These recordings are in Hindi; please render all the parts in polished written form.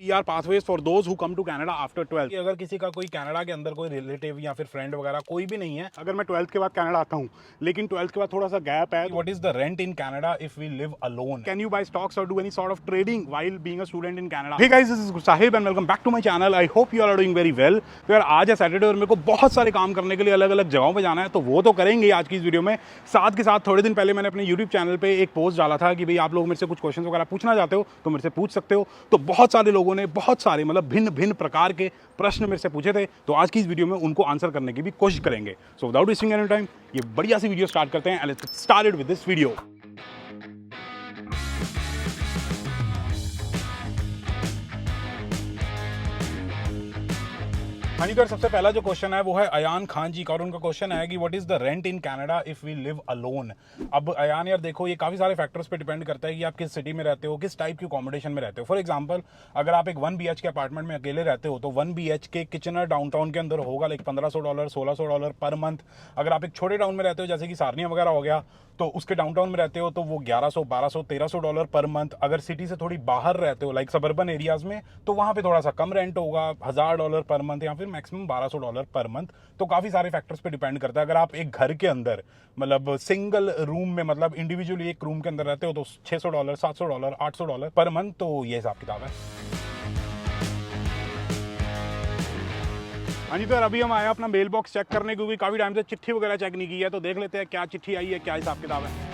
PR pathways for those who come to Canada after 12। अगर किसी का कोई कनाडा के अंदर कोई रिलेटिव या फिर फ्रेंड वगैरह कोई भी नहीं है, अगर मैं 12th के बाद कनाडा आता हूँ लेकिन 12th के बाद थोड़ा सा गैप है, what is the rent in Canada if we live alone? Can you buy stocks और do any sort of trading while being a student in Canada? Hey guys, this is Sahib and welcome back to my channel. I hope you are doing very well. तो यार आज है सैटरडे और मेरे को बहुत सारे काम करने के लिए अलग अलग जगहों पे जाना है, तो वो तो करेंगे आज की इस वीडियो में। साथ के साथ थोड़े दिन पहले मैंने अपने यूट्यूब चैनल पे एक पोस्ट डाला था कि भाई आप लोग मेरे से कुछ क्वेश्चन वगैरह पूछना चाहते हो तो मेरे से पूछ सकते हो। तो बहुत सारे लोगों ने बहुत सारे मतलब भिन्न भिन्न प्रकार के प्रश्न मेरे से पूछे थे, तो आज की इस वीडियो में उनको आंसर करने की भी कोशिश करेंगे। So without wasting any time ये बढ़िया सी वीडियो स्टार्ट करते हैं। Let's start with this video. हाँ जी, तो सबसे पहला जो क्वेश्चन है वो है अयान खान जी का, और उनका क्वेश्चन है कि what is the rent in Canada if we live alone. अब अयान यार देखो, ये काफी सारे फैक्टर्स पे डिपेंड करता है कि आप किस सिटी में रहते हो, किस टाइप की अकोमोडेशन में रहते हो। फॉर एग्जांपल, अगर आप एक 1 BH के अपार्टमेंट में अकेले रहते हो तो 1 BH के किचनर डाउनटाउन के अंदर होगा लाइक $1500 $1600 पर मंथ। अगर आप एक छोटे टाउन में रहते हो जैसे कि सारनिया वगैरह हो गया तो उसके डाउनटाउन में रहते हो तो वो $1100 1200 $1300 पर मंथ। अगर सिटी से थोड़ी बाहर रहते हो लाइक सबर्बन एरियाज में तो वहाँ पे थोड़ा सा कम रेंट होगा, $1000 पर मंथ या फिर मैक्सिमम $1200 पर मंथ। तो काफ़ी सारे फैक्टर्स पे डिपेंड करता है। अगर आप एक घर के अंदर मतलब सिंगल रूम में मतलब इंडिविजुअली एक रूम के अंदर रहते हो तो $600 $700 $800 पर मंथ, तो ये हिसाब किताब है। हाँ जी, तो यार अभी हम आए अपना मेल बॉक्स चेक करने, क्योंकि काफ़ी टाइम से चिट्ठी वगैरह चेक नहीं की है, तो देख लेते हैं क्या चिट्ठी आई है, क्या हिसाब किताब है।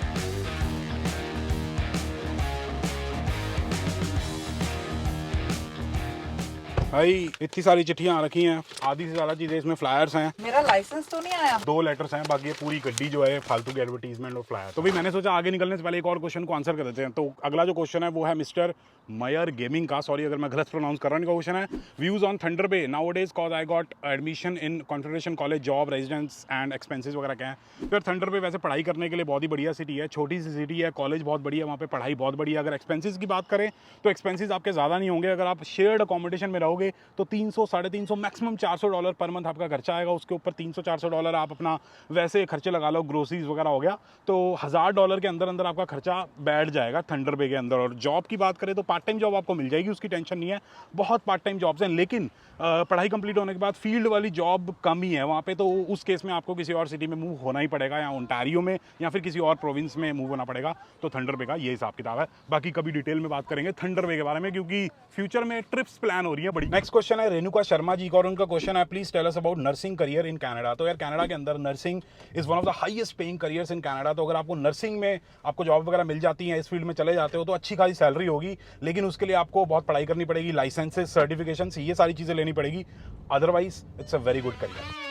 भाई इतनी सारी चिट्ठियाँ आ रखी हैं, आधी से ज़्यादा चीज़ें इसमें फ्लायर्स हैं। मेरा लाइसेंस तो नहीं आया। 2 लेटर्स हैं, बाकी ये पूरी गड्डी जो है फालतू की एडवर्टीजमेंट और फ्लायर। तो भाई मैंने सोचा आगे निकलने से पहले एक और क्वेश्चन को आंसर कर देते हैं। तो अगला जो क्वेश्चन है वो है मिस्टर मयर गेमिंग का, सॉरी अगर मैं गलत प्रोनाउंस कर रहा हूँ। क्वेश्चन है views on Thunder Bay nowadays cause I got admission in Confederation college, job, residence and expenses वगैरह क्या है। फिर थंडर बे वैसे पढ़ाई करने के लिए बहुत ही बढ़िया सिटी है, छोटी सी सिटी है, कॉलेज बहुत बढ़िया, वहाँ पे पढ़ाई बहुत बढ़िया। अगर एक्सपेंसिस की बात करें तो एक्सपेंसिस आपके ज़्यादा नहीं होंगे। अगर आप शेयर्ड अकोमोडेशन में रहोगे तो 300 $350 मैक्सिमम $400 पर मंथ आपका खर्चा आएगा। उसके ऊपर $300 $400 आप अपना वैसे खर्चे लगा लो, ग्रोसरीज वगैरह हो गया, तो $1000 के अंदर अंदर आपका खर्चा बैठ जाएगा थंडर बे के अंदर। और जॉब की बात करें तो पार्ट टाइम जॉब आपको मिल जाएगी, उसकी टेंशन नहीं है। बहुत पार्ट टाइम जॉब्स हैं, लेकिन पढ़ाई कंप्लीट होने के बाद फील्ड वाली जॉब कम ही है वहाँ पे, तो उस केस में आपको किसी और सिटी में मूव होना ही पड़ेगा, या ओंटारियो में या फिर किसी और प्रोविंस में मूव होना पड़ेगा। तो थंडर बे का ये हिसाब किताब है। बाकी कभी डिटेल में बात करेंगे थंडर बे के बारे में, क्योंकि फ्यूचर में ट्रिप्स प्लान हो रही है बड़ी। नेक्स्ट क्वेश्चन है रेणुका शर्मा जी का, और उनका क्वेश्चन है please tell us about nursing career in Canada. तो यार कनाडा के अंदर nursing is one of the highest paying careers in Canada. तो अगर आपको नर्सिंग में आपको जॉब वगैरह मिल जाती है, इस फील्ड में चले जाते हो तो अच्छी खासी सैलरी होगी, लेकिन उसके लिए आपको बहुत पढ़ाई करनी पड़ेगी, लाइसेंसेस, सर्टिफिकेशन, ये सारी चीज़ें लेनी पड़ेगी। Otherwise it's a very good career.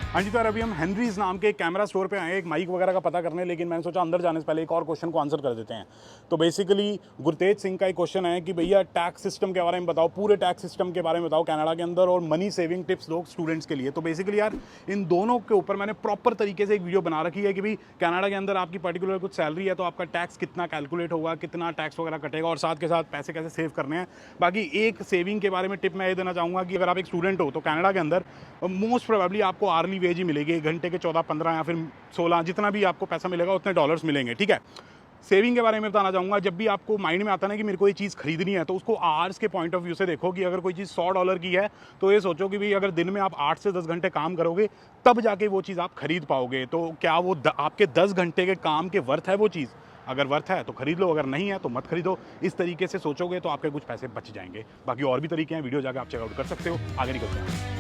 हाँ जी, तो यार अभी हम हेनरीज नाम के कैमरा स्टोर पे आए एक माइक वगैरह का पता करने, लेकिन मैंने सोचा अंदर जाने से पहले एक और क्वेश्चन को आंसर कर देते हैं। तो बेसिकली गुरतेज सिंह का एक क्वेश्चन है कि भैया टैक्स सिस्टम के बारे में बताओ, पूरे टैक्स सिस्टम के बारे में बताओ कनाडा के अंदर, और मनी सेविंग टिप्स दो स्टूडेंट्स के लिए। तो बेसिकली यार इन दोनों के ऊपर मैंने प्रॉपर तरीके से एक वीडियो बना रखी है कि भाई कनाडा के अंदर आपकी पर्टिकुलर कुछ सैलरी है तो आपका टैक्स कितना कैलकुलेट होगा, कितना टैक्स वगैरह कटेगा, और साथ के साथ पैसे कैसे सेव करने हैं। बाकी एक सेविंग के बारे में टिप मैं ये देना चाहूँगा कि अगर आप एक स्टूडेंट हो तो कनाडा के अंदर मोस्ट प्रोबेबली आपको आर्ली वेज ही मिलेगी, एक घंटे के 14 15 या फिर 16, जितना भी आपको पैसा मिलेगा उतने डॉलर्स मिलेंगे, ठीक है। सेविंग के बारे में बताना चाहूँगा, जब भी आपको माइंड में आता ना कि मेरे को ये चीज़ खरीदनी है तो उसको आवर्स के पॉइंट ऑफ व्यू से देखो कि अगर कोई चीज़ $100 की है तो ये सोचो कि भाई अगर दिन में आप 8 से 10 घंटे काम करोगे तब जाके वो चीज़ आप खरीद पाओगे। तो क्या वो आपके 10 घंटे के काम के वर्थ है वो चीज़? अगर वर्थ है तो खरीद लो, अगर नहीं है तो मत खरीदो। इस तरीके से सोचोगे तो आपके कुछ पैसे बच जाएंगे। बाकी और भी तरीके हैं, वीडियो जाकर आप चेकआउट कर सकते हो। आगे निकलते हैं।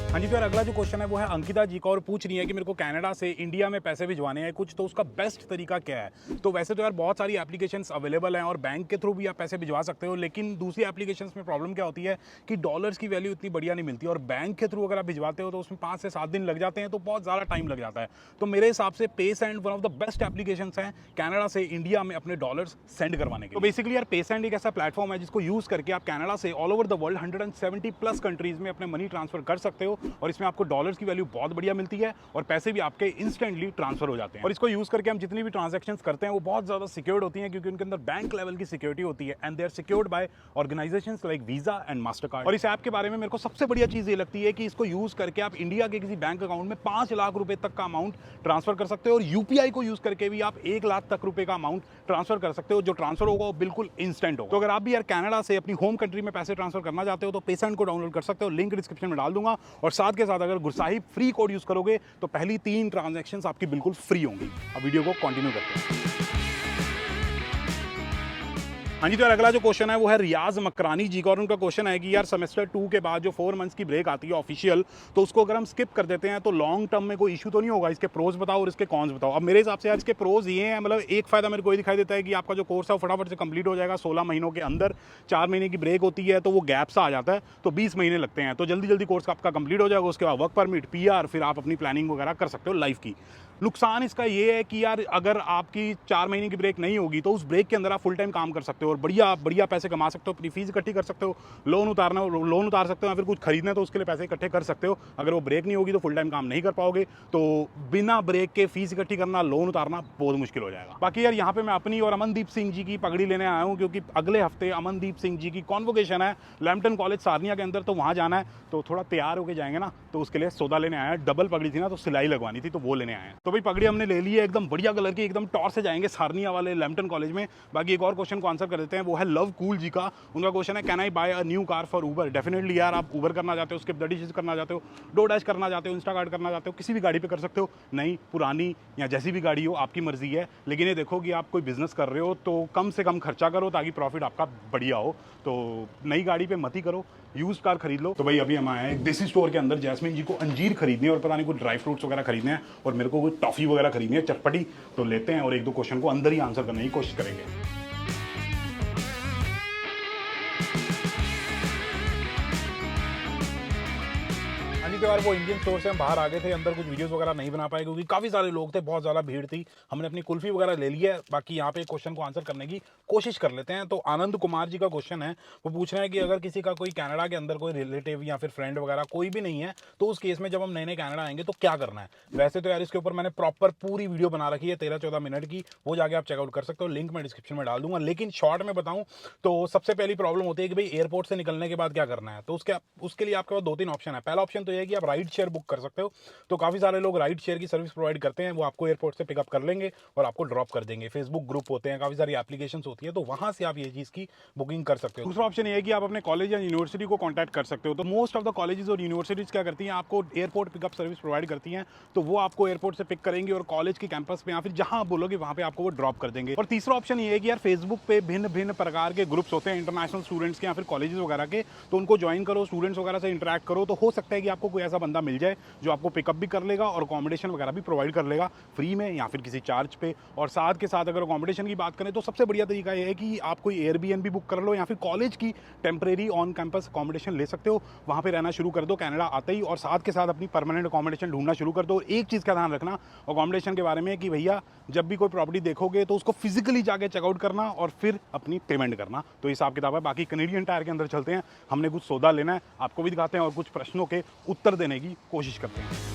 हाँ जी, तो यार अगला जो क्वेश्चन है वो है अंकिता जी का, और पूछ रही है कि मेरे को कनाडा से इंडिया में पैसे भिजवाने हैं कुछ, तो उसका बेस्ट तरीका क्या है। तो वैसे तो यार बहुत सारी एप्लीकेशंस अवेलेबल हैं और बैंक के थ्रू भी आप पैसे भिजवा सकते हो, लेकिन दूसरी एप्लीकेशंस में प्रॉब्लम क्या होती है कि डॉलर्स की वैल्यू इतनी बढ़िया नहीं मिलती, और बैंक के थ्रू अगर आप भिजवाते हो तो उसमें 5 से 7 दिन लग जाते हैं, तो बहुत ज़्यादा टाइम लग जाता है। तो मेरे हिसाब से patient one of the best applications हैं कनाडा से इंडिया में अपने डॉलर्स सेंड करवाने के। तो बेसिकली यार पेसेंट एक ऐसा प्लेटफॉर्म है जिसको यूज़ करके आप कनाडा से all over the world 170+ countries में अपने मनी ट्रांसफर कर सकते हो। हो, और इसमें आपको डॉलर्स की वैल्यू बहुत बढ़िया मिलती है और पैसे भी आपके इंस्टेंटली ट्रांसफर हो जाते हैं। और इसको यूज़ करके हम जितनी भी ट्रांजैक्शंस करते हैं वो बहुत ज़्यादा सिक्योर्ड होती हैं, क्योंकि उनके अंदर बैंक लेवल की सिक्योरिटी होती है and they are secured by organisations like Visa and Mastercard. और इस ऐप के बारे में मेरे को सबसे बढ़िया चीज़ ये लगती है कि इसको यूज़ करके आप इंडिया के किसी बैंक अकाउंट में 5 लाख रुपए तक का अमाउंट ट्रांसफर कर सकते हो, और यूपीआई को यूज़ करके भी आप 1 लाख तक रुपए का अमाउंट ट्रांसफर कर सकते हो। जो ट्रांसफर होगा वो बिल्कुल इंस्टेंट होगा। तो अगर आप भी यार कनाडा से अपनी होम कंट्री में पैसे ट्रांसफर करना चाहते हो तो पेसेंट को डाउनलोड कर सकते हो, लिंक डिस्क्रिप्शन में डाल दूंगा। और साथ के साथ अगर गुरसाहिब फ्री कोड यूज़ करोगे तो पहली 3 ट्रांजैक्शंस आपकी बिल्कुल फ्री होंगी। अब वीडियो को कंटिन्यू करते हैं। हाँ जी, तो यार अगला जो क्वेश्चन है वो है रियाज मकरानी जी का, और उनका क्वेश्चन है कि यार सेमेस्टर 2 के बाद जो 4 मंथ्स की ब्रेक आती है ऑफिशियल, तो उसको अगर हम स्किप कर देते हैं तो लॉन्ग टर्म में कोई इशू तो नहीं होगा? इसके प्रोज बताओ और इसके कॉन्स बताओ। अब मेरे हिसाब से यार इसके प्रोज ये हैं, मतलब एक फ़ायदा मेरे को ये दिखाई देता है कि आपका जो कोर्स है वो फटाफट से कंप्लीट हो जाएगा 16 महीनों के अंदर। 4 महीने की ब्रेक होती है तो वो गैप सा आ जाता है, तो 20 महीने लगते हैं, तो जल्दी जल्दी कोर्स आपका कंप्लीट हो जाएगा। उसके बाद वर्क परमिट, PR, फिर आप अपनी प्लानिंग वगैरह कर सकते हो लाइफ की। नुकसान इसका ये है कि यार अगर आपकी 4 महीने की ब्रेक नहीं होगी तो उस ब्रेक के अंदर आप फुल टाइम काम कर सकते हो और बढ़िया बढ़िया पैसे कमा सकते हो, अपनी फीस इकट्ठी कर सकते हो, लोन उतार सकते हो, या फिर कुछ खरीदना है तो उसके लिए पैसे इकट्ठे कर सकते हो। अगर वो ब्रेक नहीं होगी तो फुल टाइम काम नहीं कर पाओगे, तो बिना ब्रेक के फीस इकट्ठी करना, लोन उतारना बहुत मुश्किल हो जाएगा। बाकी यार यहाँ पे मैं अपनी और अमनदीप सिंह जी की पगड़ी लेने आया हूँ, क्योंकि अगले हफ्ते अमनदीप सिंह जी की कॉन्वोकेशन है लैम्पटन कॉलेज सारनिया के अंदर, तो वहाँ जाना है, तो थोड़ा तैयार होकर जाएंगे ना, तो उसके लिए सौदा लेने आया है। डबल पगड़ी थी ना तो सिलाई लगवानी थी, तो वो लेने आए हैं। तो भाई पगड़ी हमने ले ली है, एकदम बढ़िया कलर की, एकदम टॉर से जाएंगे सारनिया वाले लैम्पटन कॉलेज में। बाकी एक और क्वेश्चन को आंसर कर देते हैं, वो है लव कूल जी का। उनका क्वेश्चन है can I buy a new car for Uber? Definitely यार, आप उबर करना चाहते हो, स्किप द डिशेस करना चाहते हो, डोडैश करना चाहते हो, इंस्टाकार्ट करना चाहते हो, किसी भी गाड़ी पे कर सकते हो। नई, पुरानी या जैसी भी गाड़ी हो आपकी मर्जी है, लेकिन ये देखो कि आप कोई बिजनेस कर रहे हो तो कम से कम खर्चा करो ताकि प्रॉफिट आपका बढ़िया हो। तो नई गाड़ी पे मत ही करो, यूज कार खरीद लो। तो भाई अभी हम आए हैं देसी स्टोर के अंदर, जैस्मिन जी को अंजीर खरीदनी है और पता नहीं कुछ ड्राई फ्रूट्स वगैरह खरीदने हैं, और मेरे को कोई टॉफी वगैरह खरीदनी है चटपटी, तो लेते हैं और 1-2 क्वेश्चन को अंदर ही आंसर करने की कोशिश करेंगे। तो यार वो इंडियन स्टोर से हम बाहर आ गए थे, अंदर कुछ वीडियोस वगैरह नहीं बना पाए क्योंकि काफ़ी सारे लोग थे, बहुत ज़्यादा भीड़ थी। हमने अपनी कुल्फी वगैरह ले ली है। बाकी यहाँ पे क्वेश्चन को आंसर करने की कोशिश कर लेते हैं। तो आनंद कुमार जी का क्वेश्चन है, वो पूछ रहे हैं कि अगर किसी का कोई कनाडा के अंदर कोई रिलेटिव या फिर फ्रेंड वगैरह कोई भी नहीं है, तो उस केस में जब हम नए नए कनाडा आएंगे तो क्या करना है? वैसे तो यार इसके ऊपर मैंने प्रॉपर पूरी वीडियो बना रखी है 13-14 मिनट की, वो जाके आप चेकआउट कर सकते हो, लिंक मैं डिस्क्रिप्शन में डाल दूंगा। लेकिन शॉर्ट में बताऊँ तो सबसे पहली प्रॉब्लम होती है कि भाई एयरपोर्ट से निकलने के बाद क्या करना है। तो उसके लिए आपके पास 2-3 ऑप्शन है। पहला ऑप्शन तो ये है कि आप राइड शेयर बुक कर सकते हो, तो काफ़ी सारे लोग राइड शेयर की सर्विस प्रोवाइड करते हैं, वो आपको एयरपोर्ट से पिकअप कर लेंगे और आपको ड्रॉप कर देंगे। फेसबुक ग्रुप होते हैं, काफ़ी सारी एप्लीकेशंस होती है, तो वहाँ से आप ये चीज़ की बुकिंग कर सकते हो। दूसरा ऑप्शन ये है कि आप अपने कॉलेज या यूनिवर्सिटी को कॉन्टैक्ट कर सकते हो। तो मोस्ट ऑफ द कॉलेजेस और यूनिवर्सिटीज़ क्या करती हैं, आपको एयरपोर्ट पिकअप सर्विस प्रोवाइड करती हैं, तो वो आपको एयरपोर्ट से पिक करेंगे और कॉलेज के कैंपस पे या फिर जहाँ आप बोलोगे वहाँ पे आपको वो ड्रॉप कर देंगे। और तीसरा ऑप्शन ये है कि यार फेसबुक पे भिन्न भिन्न प्रकार के ग्रुप्स होते हैं इंटरनेशनल स्टूडेंट्स के या फिर कॉलेजेस वगैरह के, तो उनको ज्वाइन करो, स्टूडेंट्स वगैरह से इंटरेक्ट करो, तो हो सकता है कि आपको कोई ऐसा बंदा मिल जाए जो आपको पिकअप भी कर लेगा और अकोमोडेशन वगैरह भी प्रोवाइड कर लेगा फ्री में या फिर किसी चार्ज पे। और साथ के साथ अगर अकोमोडेशन की बात करें तो सबसे बढ़िया तरीका ये है कि आप कोई एयरबीएनबी बुक कर लो या फिर कॉलेज की टेम्परेरी ऑन कैंपस अकोमोडेशन ले सकते हो, वहाँ पे रहना शुरू कर दो कनाडा आते ही, और साथ के साथ अपनी परमानेंट अकोमोडेशन ढूंढना शुरू कर दो। एक चीज़ का ध्यान रखना अकोमोडेशन के बारे में कि भैया जब भी कोई प्रॉपर्टी देखोगे तो उसको फिजिकली जाके चेकआउट करना और फिर अपनी पेमेंट करना, तो हिसाब किताब है। बाकी कैनेडियन टायर के अंदर चलते हैं, हमने कुछ सौदा लेना है, आपको भी दिखाते हैं और कुछ प्रश्नों के उत्तर देने की कोशिश करते हैं।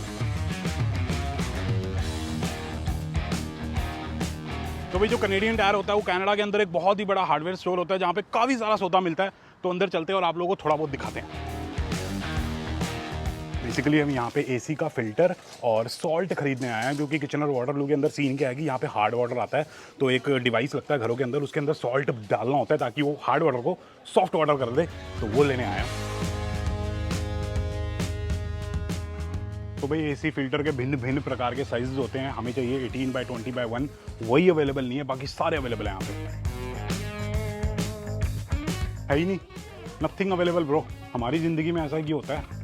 तो भाई जो कैनेडियन टायर होता है वो कनाडा के अंदर एक बहुत ही बड़ा हार्डवेयर स्टोर होता है जहाँ पे काफ़ी सारा सौदा मिलता है, तो अंदर चलते हैं और आप लोगों को थोड़ा बहुत दिखाते हैं। बेसिकली हम यहाँ पे एसी का फिल्टर और सॉल्ट खरीदने आए हैं, क्योंकि किचन और वाटर लू के अंदर सीन क्या है कि यहाँ पे हार्ड वाटर आता है, तो एक डिवाइस लगता है घरों के अंदर, उसके अंदर सॉल्ट डालना होता है ताकि वो हार्ड वाटर को सॉफ्ट वाटर कर दे, तो वो लेने आया हूँ। तो भाई एसी फिल्टर के भिन्न भिन्न प्रकार के साइजेस होते हैं, हमें चाहिए 18x20x1, वही अवेलेबल नहीं है, बाकी सारे अवेलेबल हैं यहाँ पे। है ही नहीं, नथिंग अवेलेबल ब्रो, हमारी ज़िंदगी में ऐसा ही होता है।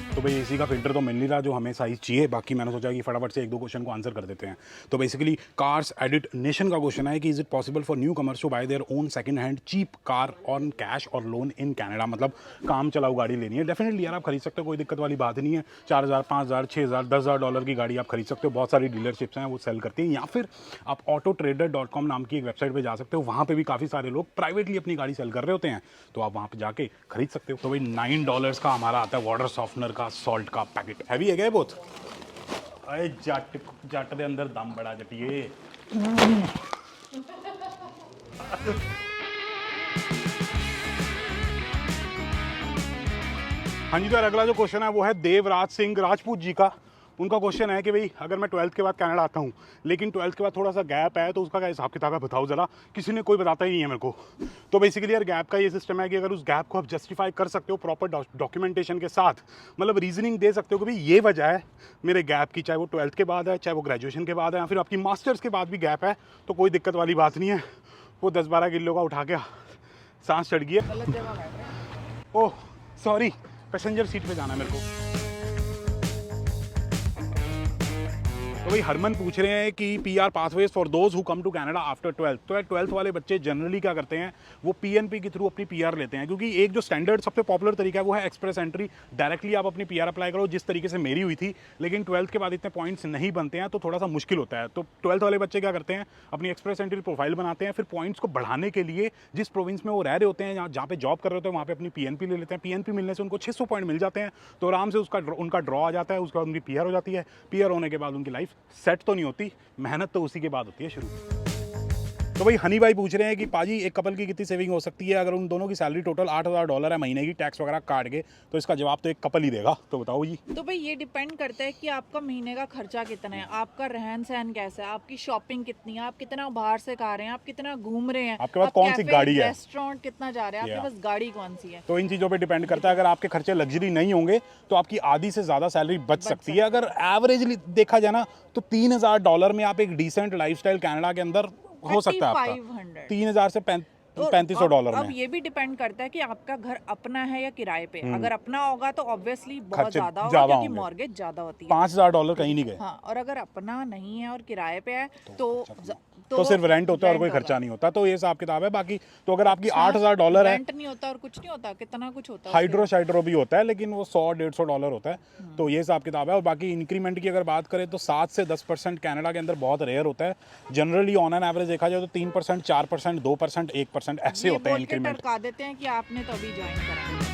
तो भाई एसी का फिल्टर तो मिल नहीं रहा जो हमें साइज़ चाहिए, बाकी मैंने सोचा कि फटाफट से एक दो क्वेश्चन को आंसर कर देते हैं। तो बेसिकली कार्स एडिट नेशन का क्वेश्चन है कि is it possible for newcomers to buy their own second hand cheap car on cash or loan in Canada. मतलब काम चलाऊ गाड़ी लेनी है, डेफिनेटली यार आप खरीद सकते हो, कोई दिक्कत वाली बात नहीं है। 4,000, 5,000, 6,000, 10,000 डॉलर की गाड़ी आप खरीद सकते हो। बहुत सारी डीलरशिप्स हैं वो सेल करती हैं, या फिर आप autotrader.com नाम की एक वेबसाइट पे जा सकते हो, वहाँ पे भी काफ़ी सारे लोग प्राइवेटली अपनी गाड़ी सेल कर रहे होते हैं, तो आप वहाँ पे जाके खरीद सकते हो। तो भाई $9 का हमारा आता है वाटर सॉफ्टनर का सॉल्ट का पैकेट। हैवी है क्या बहुत? अरे जट जट दे अंदर दम बड़ा जटिए। हाँ जी, तो यार अगला जो क्वेश्चन है वो है देवराज सिंह राजपूत जी का। उनका क्वेश्चन है कि भाई अगर मैं 12th के बाद कनाडा आता हूँ, लेकिन 12th के बाद थोड़ा सा गैप है, तो उसका क्या हिसाब किताब है बताओ ज़रा। किसी ने कोई बताता ही नहीं है मेरे को। तो बेसिकली यार गैप का ये सिस्टम है कि अगर उस गैप को आप जस्टिफाई कर सकते हो प्रॉपर डॉक्यूमेंटेशन के साथ, मतलब रीजनिंग दे सकते हो कि भाई ये वजह है मेरे गैप की, चाहे वो 12th के बाद है, चाहे वो ग्रेजुएशन के बाद है, या फिर आपकी मास्टर्स के बाद भी गैप है, तो कोई दिक्कत वाली बात नहीं है। वो 10-12 किलो का उठा के सांस चढ़ गई है। ओह सॉरी, पैसेंजर सीट पे जाना है मेरे को। तो भाई हरमन पूछ रहे हैं कि PR pathways for those who come to Canada after 12th। तो यार 12th वाले बच्चे जनरली क्या करते हैं, वो PNP के थ्रू अपनी PR लेते हैं, क्योंकि एक जो स्टैंडर्ड सबसे पॉपुलर तरीका है वो है एक्सप्रेस एंट्री। डायरेक्टली आप अपनी PR अप्लाई करो, जिस तरीके से मेरी हुई थी। लेकिन 12th के बाद इतने पॉइंट्स नहीं बनते हैं, तो थोड़ा सा मुश्किल होता है। तो 12th वाले बच्चे क्या करते हैं, अपनी एक्सप्रेस एंट्री प्रोफाइल बनाते हैं, फिर पॉइंट्स को बढ़ाने के लिए जिस प्रोविंस में वो रह रहे होते हैं, जहाँ पे जॉब कर रहे होते हैं, वहाँ पे अपनी PNP ले लेते हैं। PNP मिलने से उनको 600 पॉइंट मिल जाते हैं, तो आराम से उनका ड्रॉ आ जाता है, उसके बाद उनकी PR हो जाती है। PR होने के बाद उनकी लाइफ सेट तो नहीं होती, मेहनत तो उसी के बाद होती है शुरू। तो भाई हनी भाई पूछ रहे हैं कि पाजी एक कपल की कितनी सेविंग हो सकती है अगर उन दोनों की सैलरी टोटल $8,000 है महीने की, टैक्स वगैरह काट के? तो इसका जवाब तो एक कपल ही देगा, तो बताओ जी। तो भाई ये डिपेंड करता है कि आपका महीने का खर्चा कितना है, आपका रहन सहन कैसा है, आपकी शॉपिंग कितनी है, आप कितना बाहर से खा रहे हैं, आप कितना घूम रहे हैं, आपके पास कौन सी गाड़ी है, रेस्टोरेंट कितना जा रहे हैं, आपके पास गाड़ी कौन सी है। तो इन चीज़ों पे डिपेंड करता है। अगर आपके खर्चे लग्जरी नहीं होंगे तो आपकी आधी से ज़्यादा सैलरी बच सकती है। अगर एवरेजली देखा जाए ना, तो $3,000 में आप एक डिसेंट लाइफस्टाइल कनाडा के अंदर हो सकता है आपका, 3,000 से $3,500 अब में। ये भी डिपेंड करता है कि आपका घर अपना है या किराए पे। अगर अपना होगा तो ऑब्वियसली बहुत खर्चे ज्यादा होगा, ज़्यादा क्योंकि होंगे। मॉर्गेज ज्यादा होती है। $5,000 कहीं नहीं गए। हाँ, और अगर अपना नहीं है और किराए पे है तो सिर्फ रेंट होता है और कोई खर्चा नहीं होता, तो ये हिसाब किताब है। बाकी तो अगर आपकी $8,000 है, रेंट नहीं होता और कुछ नहीं होता, कितना कुछ होता है, हाइड्रो भी होता है, लेकिन वो $100-150 होता है, तो ये हिसाब किताब है। और बाकी इंक्रीमेंट की अगर बात करें तो 7 से 10% कनाडा के अंदर बहुत रेयर होता है। जनरली ऑन एन एवरेज देखा जाए तो 3%, 4%, 2%, 1% ऐसे होते हैं इंक्रीमेंट। टरका देते हैं कि आपने तो अभी ज्वाइन करा है।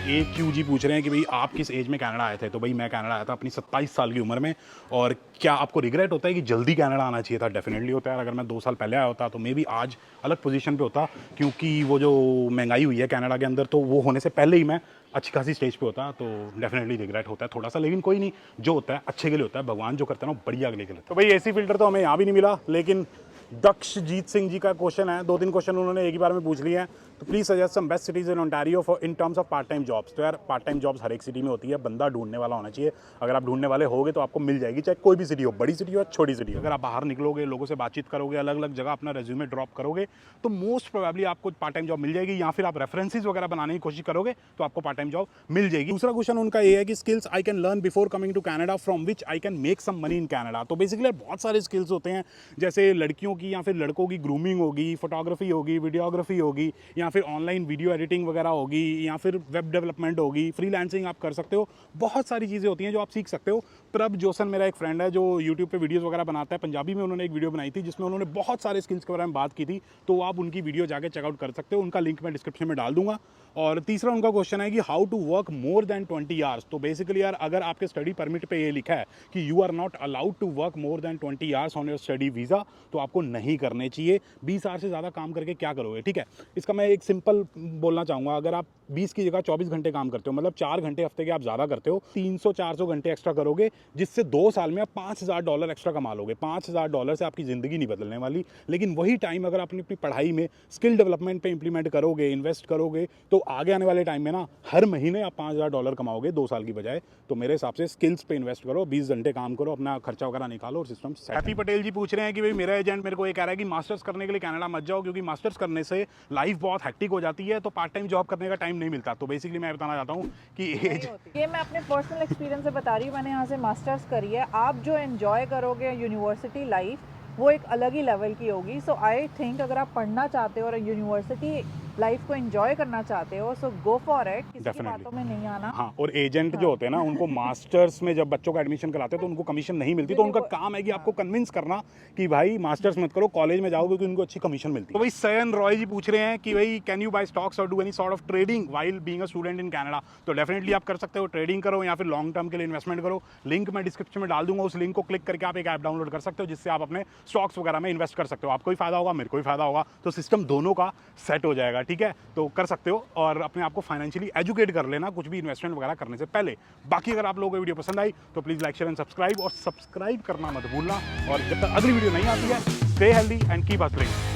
AQG पूछ रहे हैं कि भाई आप किस एज में कनाडा आए थे? तो भाई मैं कनाडा आया था अपनी 27 साल की उम्र में। और क्या आपको रिग्रेट होता है कि जल्दी कनाडा आना चाहिए था? डेफिनेटली होता है। अगर मैं 2 साल पहले आया होता तो मे भी आज अलग पोजीशन पे होता, क्योंकि वो जो महंगाई हुई है कनाडा के अंदर, तो वो होने से पहले ही मैं अच्छी खासी स्टेज पे होता। तो डेफिनेटली रिग्रेट होता है थोड़ा सा, लेकिन कोई नहीं, जो होता है अच्छे के लिए होता है। भगवान जो करता है ना बढ़िया के लिए करता है। तो भाई AC फिल्टर तो हमें यहाँ भी नहीं मिला, लेकिन दक्षजीत सिंह जी का क्वेश्चन है, 2-3 क्वेश्चन उन्होंने एक ही बार में पूछ लिए हैं। तो please suggest some best cities in Ontario for in terms of part time jobs. तो यार पार्ट टाइम जॉब्स हर एक सिटी में होती है, बंदा ढूंढने वाला होना चाहिए। अगर आप ढूंढने वाले होगे तो आपको मिल जाएगी, चाहे कोई भी सिटी हो, बड़ी सिटी हो या छोटी सिटी हो। अगर आप बाहर निकलोगे, लोगों से बातचीत करोगे, अलग अलग जगह अपना रेज्यूमे ड्रॉप करोगे, तो मोस्ट प्रोबेबली आपको पार्ट टाइम जॉब मिल जाएगी, या फिर आप रेफरेंसेस वगैरह बनाने की कोशिश करोगे तो आपको पार्ट टाइम जॉब मिल जाएगी। दूसरा क्वेश्चन उनका ये है कि skills I can learn before coming to Canada from which I can make some money in Canada. तो बेसिकली बहुत सारे स्किल्स होते हैं, जैसे लड़कियों की या फिर लड़कों की ग्रूमिंग होगी, फोटोग्राफी होगी, वीडियोग्राफी होगी, या फिर ऑनलाइन वीडियो एडिटिंग वगैरह होगी, या फिर वेब डेवलपमेंट होगी, फ्रीलांसिंग आप कर सकते हो। बहुत सारी चीज़ें होती हैं जो आप सीख सकते हो। प्रभ जोसन मेरा एक फ्रेंड है जो यूट्यूब पे वीडियोस वगैरह बनाता है, पंजाबी में उन्होंने एक वीडियो बनाई थी जिसमें उन्होंने बहुत सारे स्किल्स के बारे में बात की थी, तो आप उनकी वीडियो जाके चेकआउट कर सकते हो। उनका लिंक मैं डिस्क्रिप्शन में डाल दूंगा। और तीसरा उनका क्वेश्चन है कि how to work more than 20 hours. तो बेसिकली यार अगर आपके स्टडी परमिट पे ये लिखा है कि you are not allowed to work more than 20 hours on your study visa, तो आपको नहीं करने चाहिए। 20 आवर्स से ज़्यादा काम करके क्या करोगे? ठीक है, इसका मैं एक सिंपल बोलना चाहूँगा। अगर आप 20 की जगह 24 घंटे काम करते हो, मतलब 4 घंटे हफ्ते के आप ज़्यादा करते हो, 300-400 घंटे एक्स्ट्रा करोगे, जिससे 2 साल में आप $5,000 एक्स्ट्रा कमा लोगे। $5,000 से आपकी ज़िंदगी नहीं बदलने वाली, लेकिन वही टाइम अगर अपनी अपनी पढ़ाई में स्किल डेवलपमेंट पे इंप्लीमेंट करोगे, इन्वेस्ट करोगे, तो आगे आने वाले टाइम में ना हर महीने आप $5,000 कमाओगे 2 साल की बजाय। तो मेरे हिसाब से स्किल्स पे इन्वेस्ट करो, 20 घंटे काम करो, अपना खर्चा वगैरह निकालो और सिस्टम सेट। हैप्पी पटेल जी पूछ रहे हैं कि भाई मेरा एजेंट मेरे को ये कह रहा है कि मास्टर्स करने के लिए कनाडा मत जाओ, क्योंकि मास्टर्स करने से लाइफ बहुत हैक्टिक हो जाती है, तो पार्ट टाइम जॉब करने का टाइम नहीं मिलता। तो बेसिकली मैं बताना चाहता हूँ कि एज, ये मैं अपने पर्सनल एक्सपीरियंस से बता रही हूँ, मैंने यहाँ से मास्टर्स करी है। आप जो एंजॉय करोगे यूनिवर्सिटी लाइफ वो एक अलग ही लेवल की होगी। सो आई थिंक अगर आप पढ़ना चाहते हो और यूनिवर्सिटी लाइफ को एंजॉय करना चाहते हो, सो गो फॉर इट, किसी की Definitely. बातों में नहीं आना। हाँ, और एजेंट जो होते हैं ना, उनको मास्टर्स में जब बच्चों का एडमिशन कराते हैं तो उनको कमीशन नहीं मिलती, तो उनका काम है कि आपको कन्विंस करना कि भाई मास्टर्स मत करो, कॉलेज में जाओ, क्योंकि उनको अच्छी कमीशन मिलती है। तो भाई सयन रॉय जी पूछ रहे हैं कि भाई कैन यू बाय स्टॉक्स और do any sort of trading while being a student in Canada. तो डेफिनेटली आप कर सकते हो, ट्रेडिंग करो या फिर लॉन्ग टर्म के लिए इन्वेस्टमेंट करो। लिंक मैं डिस्क्रिप्शन में डाल दूंगा, उस लिंक को क्लिक करके आप एक ऐप डाउनलोड कर सकते हो, जिससे आप अपने स्टॉक्स वगैरह में इन्वेस्ट कर सकते हो। आपको भी फायदा होगा, मेरे को भी फायदा होगा, तो सिस्टम दोनों का सेट हो जाएगा। ठीक है, तो कर सकते हो और अपने आप को फाइनेंशियली एजुकेट कर लेना कुछ भी इन्वेस्टमेंट वगैरह करने से पहले। बाकी अगर आप लोगों को वीडियो पसंद आई तो please like share and subscribe, और सब्सक्राइब करना मत भूलना। और जब तक अगली वीडियो नहीं आती है, stay healthy and keep hustling.